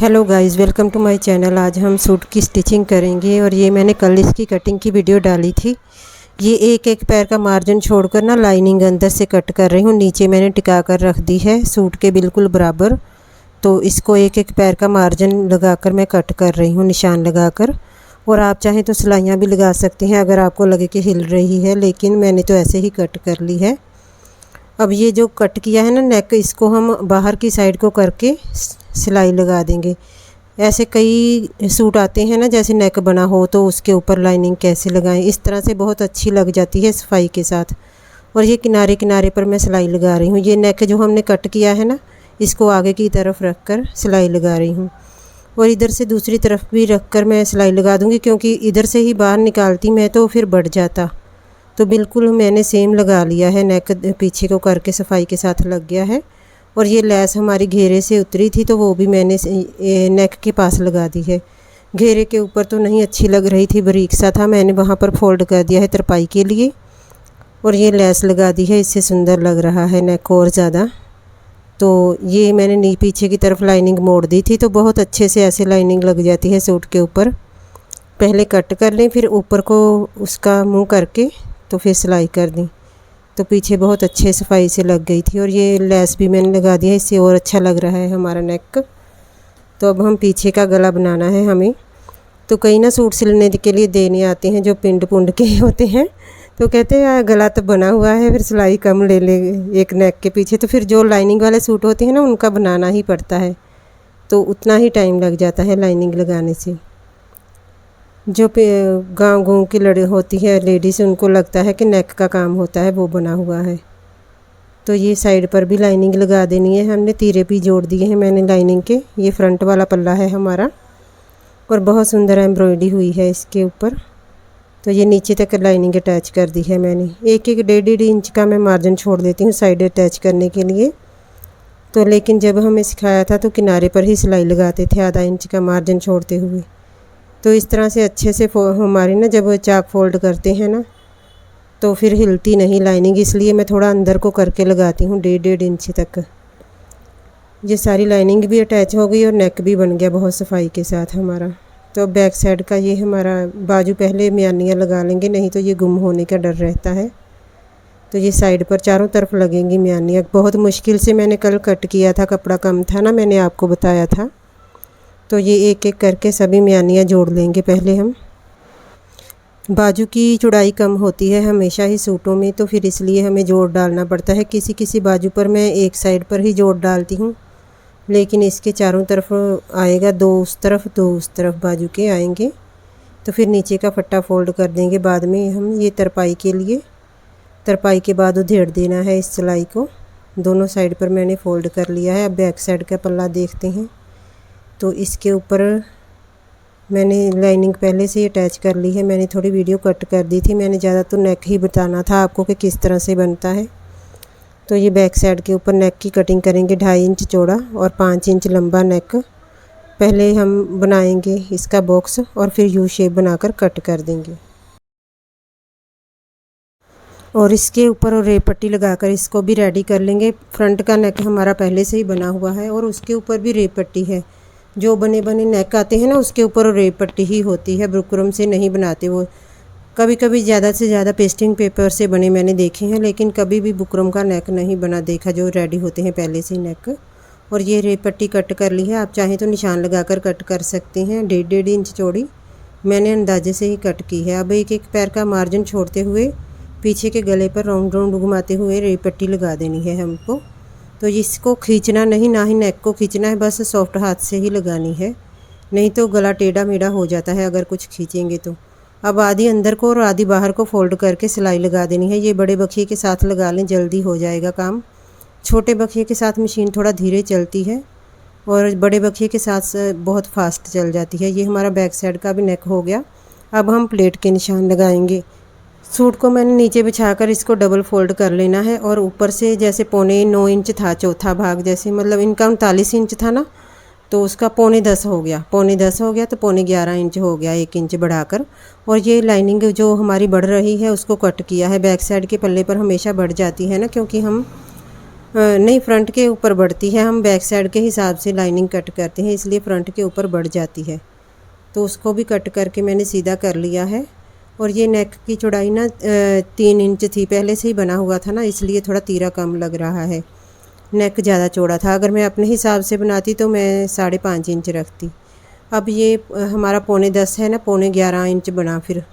Hello guys, welcome to my channel. आज हम suit की स्टिचिंग करेंगे और ये मैंने कल इसकी कटिंग की वीडियो डाली थी। ये एक एक पैर का मार्जिन छोड़कर ना लाइनिंग अंदर से कट कर रही हूँ। नीचे मैंने टिका कर रख दी है सूट के बिल्कुल बराबर। तो इसको एक एक पैर का मार्जिन लगाकर मैं कट कर रही हूँ, निशान लगाकर। और आप चाहें तो सिलाइयाँ भी लगा सकते हैं अगर आपको लगे कि हिल रही है, लेकिन मैंने तो ऐसे ही कट कर ली है। अब ये जो कट किया है ना नेक, इसको हम बाहर की साइड को करके सिलाई लगा देंगे। ऐसे कई सूट आते हैं ना, जैसे नेक बना हो तो उसके ऊपर लाइनिंग कैसे लगाएं, इस तरह से बहुत अच्छी लग जाती है सफाई के साथ। और ये किनारे किनारे पर मैं सिलाई लगा रही हूँ। ये नेक जो हमने कट किया है ना, इसको आगे की तरफ रख कर सिलाई लगा रही हूँ। और इधर से दूसरी तरफ भी रख कर मैं सिलाई लगा दूँगी, क्योंकि इधर से ही बाहर निकालती मैं तो फिर बढ़ जाता। तो बिल्कुल मैंने सेम लगा लिया है, नेक पीछे को करके सफाई के साथ लग गया है। और ये लेस हमारी घेरे से उतरी थी तो वो भी मैंने नेक के पास लगा दी है। घेरे के ऊपर तो नहीं अच्छी लग रही थी, बारीक सा था, मैंने वहाँ पर फोल्ड कर दिया है तरपाई के लिए। और ये लेस लगा दी है, इससे सुंदर लग रहा है नेक और ज़्यादा। तो ये मैंने पीछे की तरफ लाइनिंग मोड़ दी थी, तो बहुत अच्छे से ऐसे लाइनिंग लग जाती है सूट के ऊपर। पहले कट कर लें, फिर ऊपर को उसका मुँह करके तो फिर सिलाई कर दी। तो पीछे बहुत अच्छे सफाई से लग गई थी। और ये लेस भी मैंने लगा दिया है, इससे और अच्छा लग रहा है हमारा नेक। तो अब हम पीछे का गला बनाना है हमें। तो कई ना सूट सिलने के लिए देने आते हैं जो पिंड पुंड के होते हैं, तो कहते हैं गला तो बना हुआ है, फिर सिलाई कम ले ले एक नेक के पीछे। तो फिर जो लाइनिंग वाले सूट होते हैं ना, उनका बनाना ही पड़ता है, तो उतना ही टाइम लग जाता है लाइनिंग लगाने से। जो गाँव गाँव की लड़ी होती है लेडीज़, उनको लगता है कि नेक का काम होता है वो बना हुआ है। तो ये साइड पर भी लाइनिंग लगा देनी है हमने। तीरे भी जोड़ दिए हैं मैंने लाइनिंग के। ये फ्रंट वाला पल्ला है हमारा और बहुत सुंदर एम्ब्रॉयडरी हुई है इसके ऊपर। तो ये नीचे तक लाइनिंग अटैच कर दी है मैंने। एक एक 1.5 इंच का मैं मार्जिन छोड़ देती हूँ साइड अटैच करने के लिए। तो लेकिन जब हमें सिखाया था तो किनारे पर ही सिलाई लगाते थे, आधा इंच का मार्जिन छोड़ते हुए। तो इस तरह से अच्छे से हमारी ना जब चाक फोल्ड करते हैं ना, तो फिर हिलती नहीं लाइनिंग, इसलिए मैं थोड़ा अंदर को करके लगाती हूँ 1.5 इंच तक। ये सारी लाइनिंग भी अटैच हो गई और नेक भी बन गया बहुत सफाई के साथ हमारा। तो बैक साइड का ये हमारा बाजू पहले म्यानियाँ लगा लेंगे, नहीं तो ये गुम होने का डर रहता है। तो ये साइड पर चारों तरफ लगेंगी म्यानियाँ। बहुत मुश्किल से मैंने कल कट किया था, कपड़ा कम था ना, मैंने आपको बताया था। तो ये एक एक करके सभी म्यानियाँ जोड़ लेंगे पहले हम। बाजू की चौड़ाई कम होती है हमेशा ही सूटों में, तो फिर इसलिए हमें जोड़ डालना पड़ता है। किसी किसी बाजू पर मैं एक साइड पर ही जोड़ डालती हूँ, लेकिन इसके चारों तरफ आएगा, 2 उस तरफ 2 उस तरफ बाजू के आएंगे। तो फिर नीचे का फट्टा फोल्ड कर देंगे बाद में हम, ये तरपाई के लिए। तरपाई के बाद उधेड़ देना है इस सिलाई को। दोनों साइड पर मैंने फोल्ड कर लिया है। अब बैक साइड का पल्ला देखते हैं। तो इसके ऊपर मैंने लाइनिंग पहले से ही अटैच कर ली है। मैंने थोड़ी वीडियो कट कर दी थी, मैंने ज़्यादा तो नेक ही बताना था आपको कि किस तरह से बनता है। तो ये बैक साइड के ऊपर नेक की कटिंग करेंगे। 2.5 इंच चौड़ा और 5 इंच लंबा नेक पहले हम बनाएंगे इसका बॉक्स, और फिर यू शेप बनाकर कट कर देंगे। और इसके ऊपर और रेप पट्टी लगाकर इसको भी रेडी कर लेंगे। फ्रंट का नेक हमारा पहले से ही बना हुआ है और उसके ऊपर भी रेप पट्टी है। जो बने बने नेक आते हैं ना, उसके ऊपर रेप पट्टी ही होती है, बुकरम से नहीं बनाते वो। कभी कभी ज़्यादा से ज़्यादा पेस्टिंग पेपर से बने मैंने देखे हैं, लेकिन कभी भी बुकरम का नेक नहीं बना देखा जो रेडी होते हैं पहले से नेक। और ये रेप पट्टी कट कर ली है। आप चाहें तो निशान लगाकर कट कर सकते हैं। 1.5 इंच चौड़ी मैंने अंदाजे से ही कट की है। अब एक एक पैर का मार्जिन छोड़ते हुए पीछे के गले पर राउंड राउंड घुमाते हुए रेप पट्टी लगा देनी है हमको। तो इसको खींचना नहीं, ना ही नेक को खींचना है, बस सॉफ्ट हाथ से ही लगानी है, नहीं तो गला टेढ़ा मेढ़ा हो जाता है अगर कुछ खींचेंगे तो। अब आधी अंदर को और आधी बाहर को फोल्ड करके सिलाई लगा देनी है। ये बड़े बखिए के साथ लगा लें, जल्दी हो जाएगा काम। छोटे बखिए के साथ मशीन थोड़ा धीरे चलती है और बड़े बखिए के साथ बहुत फास्ट चल जाती है। ये हमारा बैक साइड का भी नेक हो गया। अब हम प्लेट के निशान लगाएंगे। सूट को मैंने नीचे बिछाकर इसको डबल फोल्ड कर लेना है और ऊपर से जैसे 9.25 इंच था चौथा भाग, जैसे मतलब इनका 39 इंच था ना, तो उसका 9.25 हो गया, 9.25 हो गया, तो 11.25 इंच हो गया, 1 इंच बढ़ाकर। और ये लाइनिंग जो हमारी बढ़ रही है उसको कट किया है। बैक साइड के पल्ले पर हमेशा बढ़ जाती है ना, क्योंकि हम नहीं, फ्रंट के ऊपर बढ़ती है। हम बैक साइड के हिसाब से लाइनिंग कट करते हैं, इसलिए फ्रंट के ऊपर बढ़ जाती है। तो उसको भी कट करके मैंने सीधा कर लिया है। और ये नेक की चौड़ाई ना 3 इंच थी, पहले से ही बना हुआ था ना, इसलिए थोड़ा तीरा कम लग रहा है। नेक ज़्यादा चौड़ा था, अगर मैं अपने हिसाब से बनाती तो मैं 5.5 इंच रखती। अब ये हमारा 9.10 है ना, 11.25 इंच बना, फिर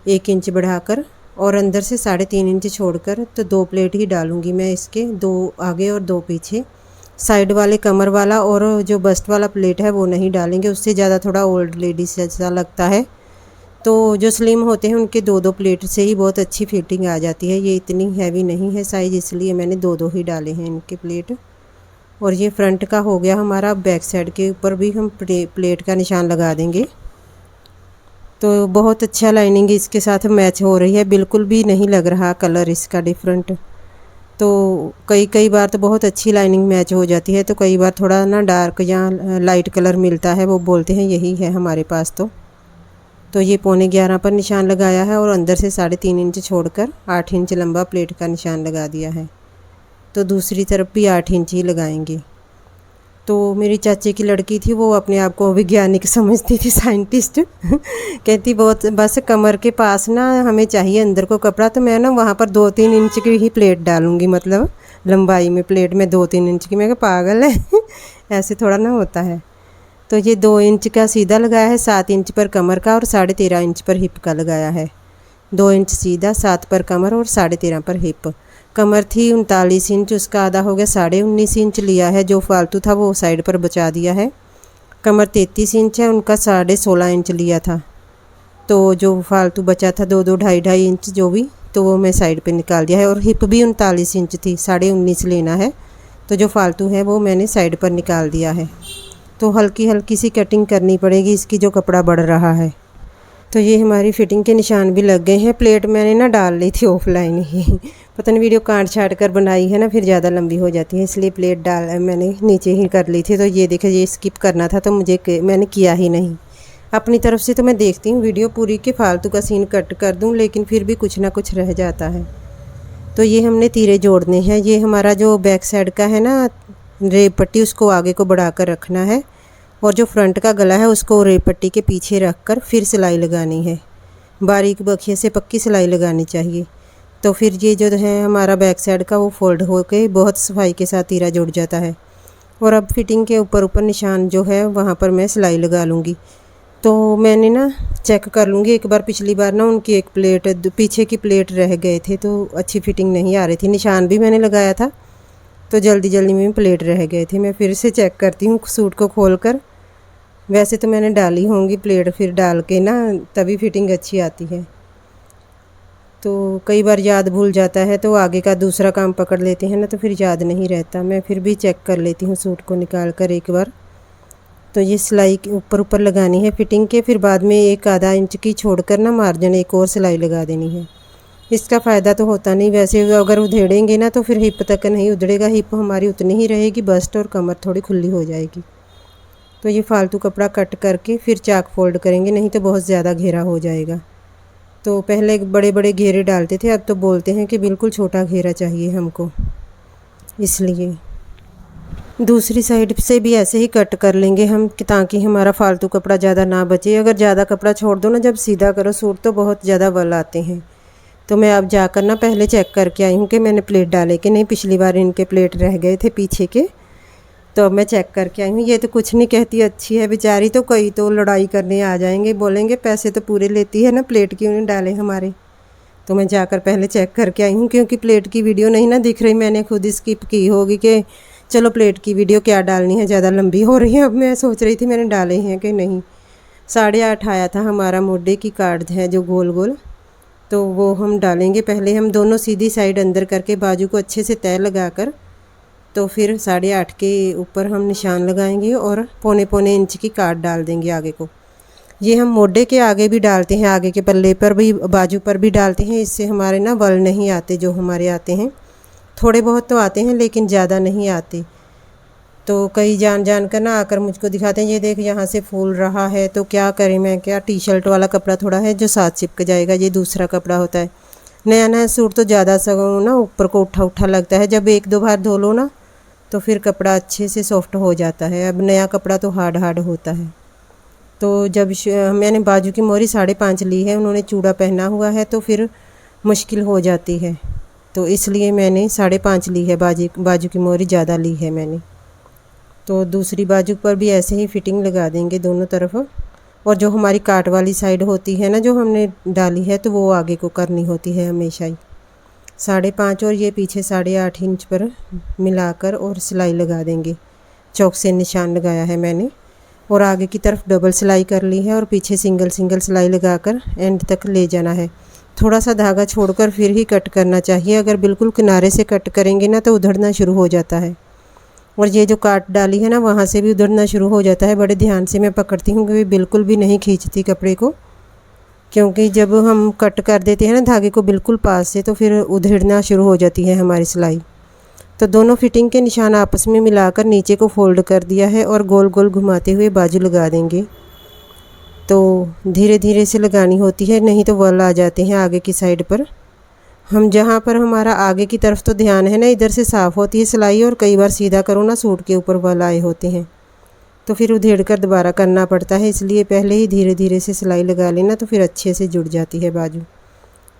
1 इंच बढ़ाकर और अंदर से 3.5 इंच छोड़कर तो 2 प्लेट ही डालूँगी मैं इसके, 2 आगे और 2 पीछे। साइड वाले कमर वाला और जो बस्ट वाला प्लेट है वो नहीं डालेंगे, उससे ज़्यादा थोड़ा ओल्ड लेडीज जैसा लगता है। तो जो स्लिम होते हैं उनके 2-2 प्लेट से ही बहुत अच्छी फिटिंग आ जाती है। ये इतनी हैवी नहीं है साइज़, इसलिए मैंने 2-2 ही डाले हैं इनके प्लेट। और ये फ्रंट का हो गया हमारा। बैक साइड के ऊपर भी हम प्लेट का निशान लगा देंगे। तो बहुत अच्छा लाइनिंग इसके साथ मैच हो रही है, बिल्कुल भी नहीं लग रहा कलर इसका डिफरेंट। तो कई बार तो बहुत अच्छी लाइनिंग मैच हो जाती है, तो कई बार थोड़ा ना डार्क या लाइट कलर मिलता है, वो बोलते हैं यही है हमारे पास। तो ये 11.25 पर निशान लगाया है और अंदर से 3.5 इंच छोड़कर 8 इंच लंबा प्लेट का निशान लगा दिया है। तो दूसरी तरफ भी 8 इंच ही लगाएंगे। तो मेरी चाची की लड़की थी, वो अपने आप को वैज्ञानिक समझती थी, साइंटिस्ट कहती बहुत बस कमर के पास ना हमें चाहिए अंदर को कपड़ा, तो मैं ना वहाँ पर 2-3 इंच की ही प्लेट डालूँगी, मतलब लंबाई में प्लेट में 2-3 इंच की। मैं कहा पागल है ऐसे थोड़ा ना होता है। तो ये 2 इंच का सीधा लगाया है, 7 इंच पर कमर का और 13.5 इंच पर हिप का लगाया है। 2 इंच सीधा, 7 पर कमर और 13.5 पर हिप। कमर थी 39 इंच, उसका आधा हो गया 19.5 इंच लिया है, जो फालतू था वो साइड पर बचा दिया है। कमर 33 इंच है, उनका 16.5 इंच लिया था, तो जो फालतू बचा था 2-2, 2.5 इंच जो भी, तो वो मैं साइड पे निकाल दिया है। और हिप भी 39 इंच थी, 19.5 लेना है, तो जो फालतू है वो मैंने साइड पर निकाल दिया है। तो हल्की हल्की सी कटिंग करनी पड़ेगी इसकी, जो कपड़ा बढ़ रहा है। तो ये हमारी फिटिंग के निशान भी लग गए हैं। प्लेट मैंने ना डाल ली थी ऑफलाइन ही पता नहीं वीडियो काट छाट कर बनाई है ना, फिर ज़्यादा लंबी हो जाती है, इसलिए प्लेट डाल मैंने नीचे ही कर ली थी। तो ये देखिए, ये स्किप करना था तो मैंने किया ही नहीं। अपनी तरफ से तो मैं देखती हूँ वीडियो पूरी के, फालतू का सीन कट कर दूँ, लेकिन फिर भी कुछ ना कुछ रह जाता है। तो ये हमने तीरे जोड़ने हैं। ये हमारा जो बैक साइड का है ना रेब पट्टी, उसको आगे को बढ़ा कर रखना है, और जो फ्रंट का गला है उसको रेब पट्टी के पीछे रख कर फिर सिलाई लगानी है। बारीक बखिए से पक्की सिलाई लगानी चाहिए। तो फिर ये जो है हमारा बैक साइड का वो फोल्ड होके बहुत सफाई के साथ तीरा जुड़ जाता है। और अब फिटिंग के ऊपर ऊपर निशान जो है वहाँ पर मैं सिलाई लगा लूँगी। तो मैंने ना चेक कर लूँगी एक बार, पिछली बार ना उनकी एक प्लेट पीछे की प्लेट रह गए थे, तो अच्छी फिटिंग नहीं आ रही थी। निशान भी मैंने लगाया था, तो जल्दी जल्दी में प्लेट रह गए थे। मैं फिर से चेक करती हूँ सूट को खोल कर। वैसे तो मैंने डाली होंगी प्लेट, फिर डाल के ना तभी फिटिंग अच्छी आती है। तो कई बार याद भूल जाता है, तो आगे का दूसरा काम पकड़ लेते हैं ना, तो फिर याद नहीं रहता। मैं फिर भी चेक कर लेती हूँ सूट को निकाल कर एक बार। तो ये सिलाई के ऊपर ऊपर लगानी है फिटिंग के, फिर बाद में 1-आधा इंच की छोड़कर ना मार्जिन एक और सिलाई लगा देनी है। इसका फ़ायदा तो होता नहीं, वैसे अगर उधेड़ेंगे ना तो फिर हिप तक नहीं उधड़ेगा, हिप हमारी उतनी ही रहेगी, बस्ट और कमर थोड़ी खुली हो जाएगी। तो ये फालतू कपड़ा कट करके फिर चाक फोल्ड करेंगे, नहीं तो बहुत ज़्यादा घेरा हो जाएगा। तो पहले बड़े बड़े घेरे डालते थे, अब तो बोलते हैं कि बिल्कुल छोटा घेरा चाहिए हमको, इसलिए दूसरी साइड से भी ऐसे ही कट कर लेंगे हम, ताकि हमारा फालतू कपड़ा ज़्यादा ना बचे। अगर ज़्यादा कपड़ा छोड़ दो ना जब सीधा करो सूट, तो बहुत ज़्यादा बल आते हैं। तो मैं अब जाकर ना पहले चेक करके आई हूँ कि मैंने प्लेट डाले कि नहीं। पिछली बार इनके प्लेट रह गए थे पीछे के, तो अब मैं चेक करके आई हूँ। ये तो कुछ नहीं कहती, अच्छी है बेचारी। तो कई तो लड़ाई करने आ जाएंगे, बोलेंगे पैसे तो पूरे लेती है ना, प्लेट क्यों नहीं डाले हमारे। तो मैं जाकर पहले चेक करके आई हूँ, क्योंकि प्लेट की वीडियो नहीं ना दिख रही, मैंने खुद स्किप की होगी कि चलो प्लेट की वीडियो क्या डालनी है, ज़्यादा लंबी हो रही है। अब मैं सोच रही थी मैंने डाले हैं कि नहीं। 8.5 आया था हमारा मोढे की कार्ड है जो गोल गोल, तो वो हम डालेंगे। पहले हम दोनों सीधी साइड अंदर करके बाजू को अच्छे से तय लगाकर, तो फिर 8.5 के ऊपर हम निशान लगाएंगे और 1.25 इंच की काट डाल देंगे आगे को। ये हम मोढे के आगे भी डालते हैं, आगे के पल्ले पर भी, बाजू पर भी डालते हैं। इससे हमारे ना बल नहीं आते, जो हमारे आते हैं थोड़े बहुत तो आते हैं, लेकिन ज़्यादा नहीं आते। तो कई जान कर ना आकर मुझको दिखाते हैं, ये देख यहाँ से फूल रहा है, तो क्या करें मैं, क्या टी शर्ट वाला कपड़ा थोड़ा है जो साथ चिपक जाएगा, ये दूसरा कपड़ा होता है। नया नया सूट तो ज़्यादा सगों ना ऊपर को उठा उठा लगता है, जब एक दो बार धो लो ना तो फिर कपड़ा अच्छे से सॉफ्ट हो जाता है। अब नया कपड़ा तो हार्ड हार्ड होता है। तो जब मैंने बाजू की मोरी 5.5 ली है, उन्होंने चूड़ा पहना हुआ है तो फिर मुश्किल हो जाती है, तो इसलिए मैंने 5.5 ली है। बाजू की मोरी ज़्यादा ली है मैंने। तो दूसरी बाजू पर भी ऐसे ही फिटिंग लगा देंगे दोनों तरफ। और जो हमारी काट वाली साइड होती है ना, जो हमने डाली है, तो वो आगे को करनी होती है हमेशा ही 5.5 और ये पीछे 8.5 इंच पर मिलाकर और सिलाई लगा देंगे। चौक से निशान लगाया है मैंने और आगे की तरफ डबल सिलाई कर ली है और पीछे सिंगल सिलाई लगाकर एंड तक ले जाना है। थोड़ा सा धागा छोड़कर फिर ही कट करना चाहिए। अगर बिल्कुल किनारे से कट करेंगे ना तो उधड़ना शुरू हो जाता है, और ये जो काट डाली है ना वहाँ से भी उधड़ना शुरू हो जाता है। बड़े ध्यान से मैं पकड़ती हूँ क्योंकि बिल्कुल भी नहीं खींचती कपड़े को, क्योंकि जब हम कट कर देते हैं ना धागे को बिल्कुल पास से तो फिर उधेड़ना शुरू हो जाती है हमारी सिलाई। तो दोनों फिटिंग के निशान आपस में मिलाकर नीचे को फोल्ड कर दिया है और गोल गोल घुमाते हुए बाजू लगा देंगे। तो धीरे धीरे से लगानी होती है, नहीं तो वल आ जाते हैं आगे की साइड पर। हम जहाँ पर हमारा आगे की तरफ तो ध्यान है ना, इधर से साफ़ होती है सिलाई, और कई बार सीधा करो ना सूट के ऊपर वल आए होते हैं तो फिर उधेड़ कर दोबारा करना पड़ता है। इसलिए पहले ही धीरे धीरे से सिलाई लगा लेना तो फिर अच्छे से जुड़ जाती है बाजू।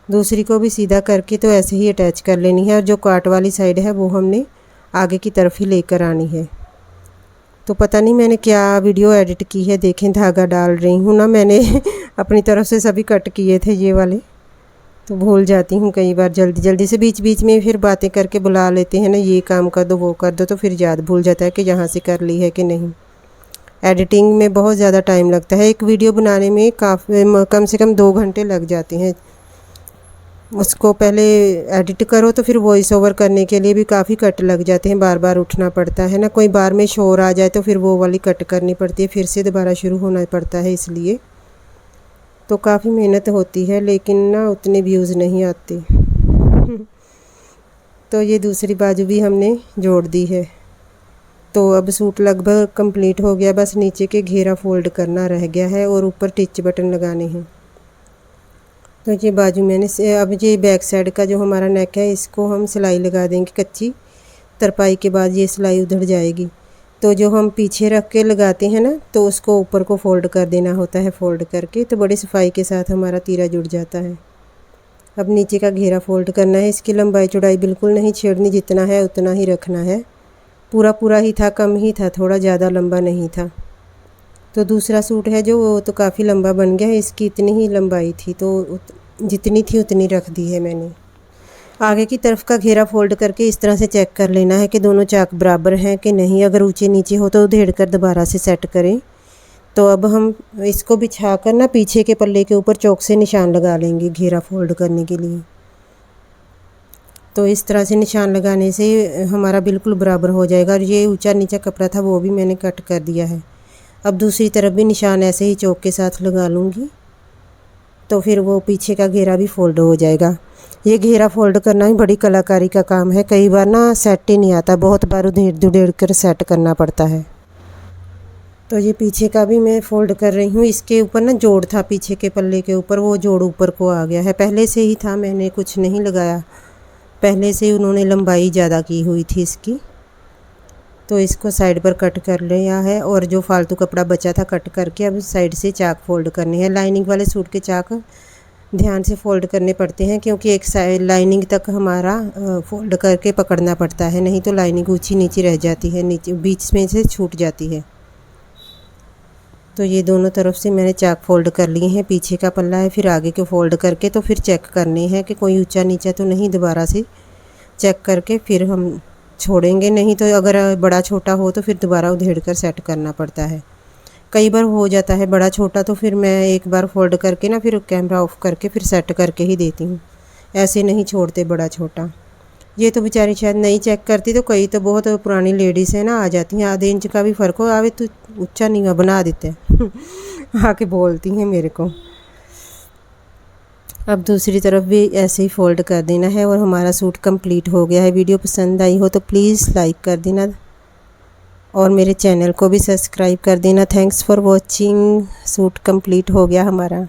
दूसरी को भी सीधा करके तो ऐसे ही अटैच कर लेनी है, और जो काट वाली साइड है वो हमने आगे की तरफ ही लेकर आनी है। तो पता नहीं मैंने क्या वीडियो एडिट की है, देखें धागा डाल रही हूँ ना मैंने अपनी तरफ से सभी कट किए थे ये वाले, तो भूल जाती हूँ कई बार जल्दी जल्दी से। बीच बीच में फिर बातें करके बुला लेते हैं ना, ये काम कर दो वो कर दो, तो फिर याद भूल जाता है कि यहाँ से कर ली है कि नहीं। एडिटिंग में बहुत ज़्यादा टाइम लगता है, एक वीडियो बनाने में कम से कम 2 घंटे लग जाते हैं। उसको पहले एडिट करो तो फिर वॉइस ओवर करने के लिए भी काफ़ी कट लग जाते हैं, बार बार उठना पड़ता है ना। कोई बार में शोर आ जाए तो फिर वो वाली कट करनी पड़ती है, फिर से दोबारा शुरू होना पड़ता है, इसलिए तो काफ़ी मेहनत होती है, लेकिन ना उतने व्यूज़ नहीं आते। तो ये दूसरी बाजू भी हमने जोड़ दी है। तो अब सूट लगभग कंप्लीट हो गया, बस नीचे के घेरा फोल्ड करना रह गया है और ऊपर टिच बटन लगाने हैं। तो ये बाजू मैंने अब ये बैक साइड का जो हमारा नेक है इसको हम सिलाई लगा देंगे कच्ची। तरपाई के बाद ये सिलाई उधड़ जाएगी। तो जो हम पीछे रख के लगाते हैं ना तो उसको ऊपर को फोल्ड कर देना होता है, फोल्ड करके तो बड़ी सफाई के साथ हमारा तीरा जुड़ जाता है। अब नीचे का घेरा फोल्ड करना है। इसकी लंबाई चौड़ाई बिल्कुल नहीं छेड़नी, जितना है उतना ही रखना है। पूरा पूरा ही था, कम ही था, थोड़ा ज़्यादा लंबा नहीं था। तो दूसरा सूट है जो वो तो काफ़ी लंबा बन गया है, इसकी इतनी ही लंबाई थी तो जितनी थी उतनी रख दी है मैंने। आगे की तरफ का घेरा फोल्ड करके इस तरह से चेक कर लेना है कि दोनों चाक बराबर हैं कि नहीं। अगर ऊंचे नीचे हो तो उधेड़ कर दोबारा से सेट करें। तो अब हम इसको बिछा कर ना पीछे के पल्ले के ऊपर चौक से निशान लगा लेंगे घेरा फोल्ड करने के लिए। तो इस तरह से निशान लगाने से हमारा बिल्कुल बराबर हो जाएगा। और ये ऊंचा नीचा कपड़ा था वो भी मैंने कट कर दिया है। अब दूसरी तरफ भी निशान ऐसे ही चौक के साथ लगा लूँगी, तो फिर वो पीछे का घेरा भी फोल्ड हो जाएगा। ये घेरा फोल्ड करना ही बड़ी कलाकारी का काम है, कई बार ना सेट ही नहीं आता, बहुत बार उधेड़ कर सेट करना पड़ता है। तो ये पीछे का भी मैं फ़ोल्ड कर रही हूँ। इसके ऊपर ना जोड़ था पीछे के पल्ले के ऊपर, वो जोड़ ऊपर को आ गया है, पहले से ही था, मैंने कुछ नहीं लगाया, पहले से उन्होंने लंबाई ज़्यादा की हुई थी इसकी। तो इसको साइड पर कट कर लिया है और जो फालतू कपड़ा बचा था कट करके अब साइड से चाक फोल्ड करने हैं। लाइनिंग वाले सूट के चाक ध्यान से फोल्ड करने पड़ते हैं क्योंकि एक साइड लाइनिंग तक हमारा फोल्ड करके पकड़ना पड़ता है, नहीं तो लाइनिंग ऊंची नीचे रह जाती है, नीचे बीच में से छूट जाती है। तो ये दोनों तरफ से मैंने चाक फोल्ड कर लिए हैं। पीछे का पल्ला है, फिर आगे के फोल्ड करके तो फिर चेक करने हैं कि कोई ऊंचा नीचा तो नहीं, दोबारा से चेक करके फिर हम छोड़ेंगे, नहीं तो अगर बड़ा छोटा हो तो फिर दोबारा उधेड़ कर सेट करना पड़ता है। कई बार हो जाता है बड़ा छोटा, तो फिर मैं एक बार फोल्ड करके ना फिर कैमरा ऑफ करके फिर सेट करके ही देती हूँ, ऐसे नहीं छोड़ते बड़ा छोटा। ये तो बेचारी शायद नहीं चेक करती, तो कई तो बहुत पुरानी लेडीज़ हैं ना, आ जाती हैं, आधे इंच का भी फ़र्क हो आवे तो ऊंचा नीवा बना देते हैं आके बोलती हैं मेरे को। अब दूसरी तरफ भी ऐसे ही फोल्ड कर देना है और हमारा सूट कंप्लीट हो गया है। वीडियो पसंद आई हो तो प्लीज़ लाइक कर देना और मेरे चैनल को भी सब्सक्राइब कर देना। Thanks for watching. Suit complete हो गया हमारा।